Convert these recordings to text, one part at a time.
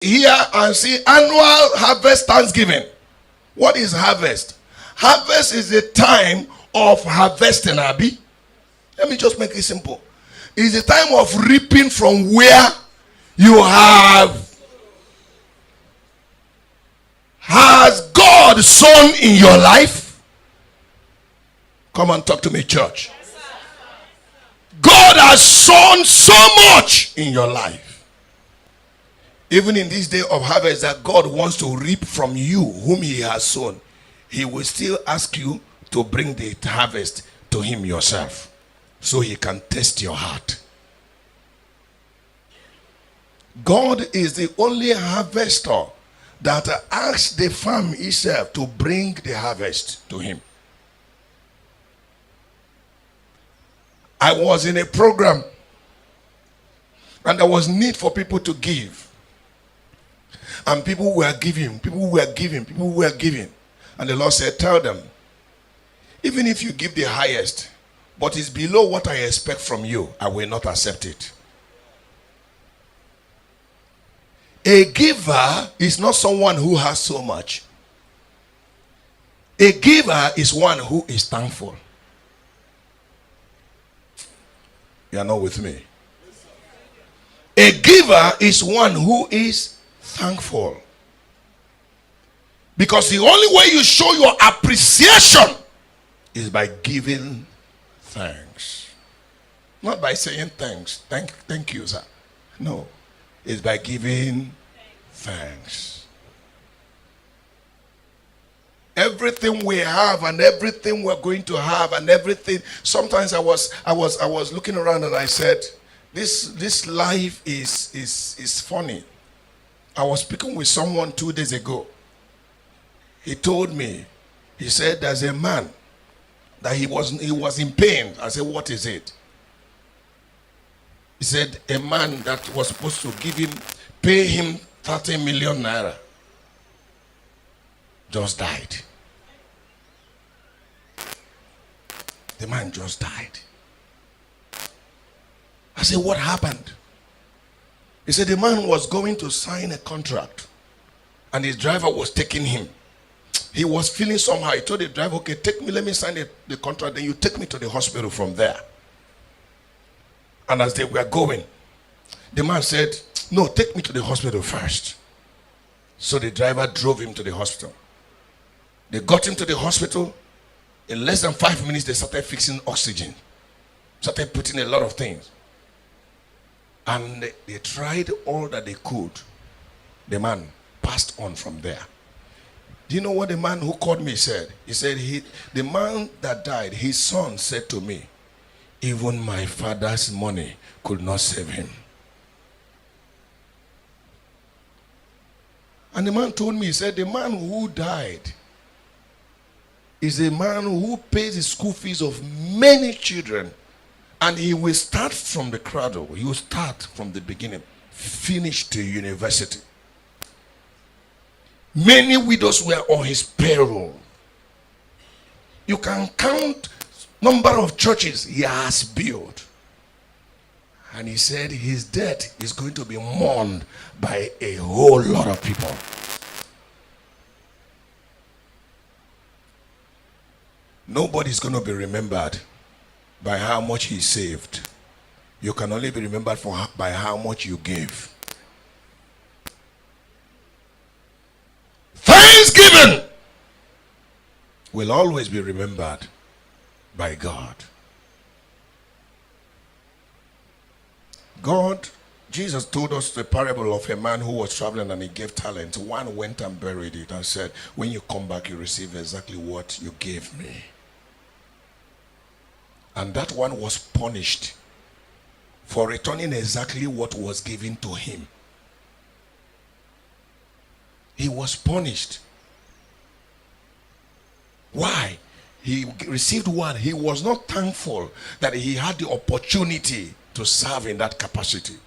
here and see annual harvest Thanksgiving. What is harvest? Harvest is the time of harvesting, Abi. Let me just make it simple. It's the time of reaping from where you have. Has God sown in your life? Come and talk to me, church. God has sown so much in your life. Even in this day of harvest that God wants to reap from you whom he has sown, he will still ask you to bring the harvest to him yourself so he can test your heart. God is the only harvester that asks the farm itself to bring the harvest to him. I was in a program and there was need for people to give. And people were giving. And the Lord said, tell them, even if you give the highest, but it's below what I expect from you, I will not accept it. A giver is not someone who has so much. A giver is one who is thankful. You are not with me. A giver is one who is thankful. Because the only way you show your appreciation is by giving thanks. Not by saying thanks. Thank you, sir. No. It's by giving thanks. Everything we have and everything we're going to have and everything. Sometimes I was looking around and I said, this life is funny. I was speaking with someone 2 days ago. He told me, he said there's a man that he was in pain. I said, what is it? He said a man that was supposed to pay him 30 million naira just died. The man just died. I said, what happened? He said the man was going to sign a contract and his driver was taking him. He was feeling somehow. He told the driver, okay, take me, let me sign the contract, then you take me to the hospital from there. And as they were going, the man said, no, take me to the hospital first. So the driver drove him to the hospital. They got him to the hospital. In less than 5 minutes, they started fixing oxygen. Started putting a lot of things. And they tried all that they could. The man passed on from there. Do you know what the man who called me said? He said, the man that died, his son said to me, even my father's money could not save him. And the man told me, he said, the man who died is a man who pays the school fees of many children. And he will start from the cradle. He will start from the beginning, finish to university. Many widows were on his payroll. You can count number of churches he has built. And he said his death is going to be mourned by a whole lot of people. Nobody's going to be remembered by how much he saved. You can only be remembered by how much you gave. Thanksgiving will always be remembered by God. Jesus told us the parable of a man who was traveling and he gave talents. One went and buried it and said, when you come back, you receive exactly what you gave me. And that one was punished for returning exactly what was given to him. He was punished. Why? He received one. He was not thankful that he had the opportunity to serve in that capacity.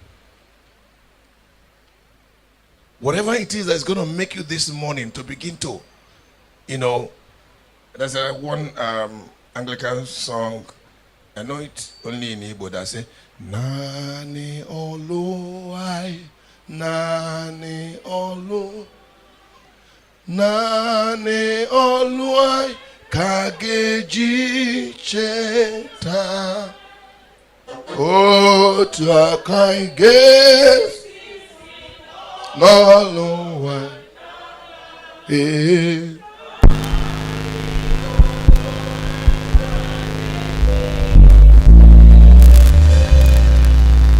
Whatever it is that's going to make you this morning to begin to, there's one Anglican song, I know it only in Igbo, that say, Nani olo ai Nani olu. Nani oluai kageji cheta. Otu akai ge. N'oluai.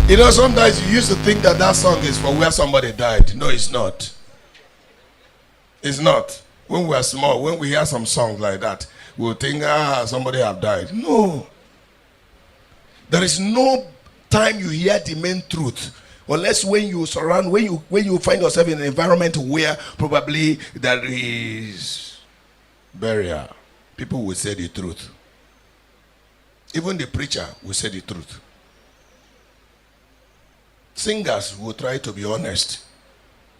You know, sometimes you used to think that that song is for where somebody died. No, it's not. It's not. When we are small, when we hear some songs like that, we'll think, somebody have died. No. There is no time you hear the main truth, unless when you surround, when you find yourself in an environment where probably there is burial. People will say the truth. Even the preacher will say the truth. Singers will try to be honest.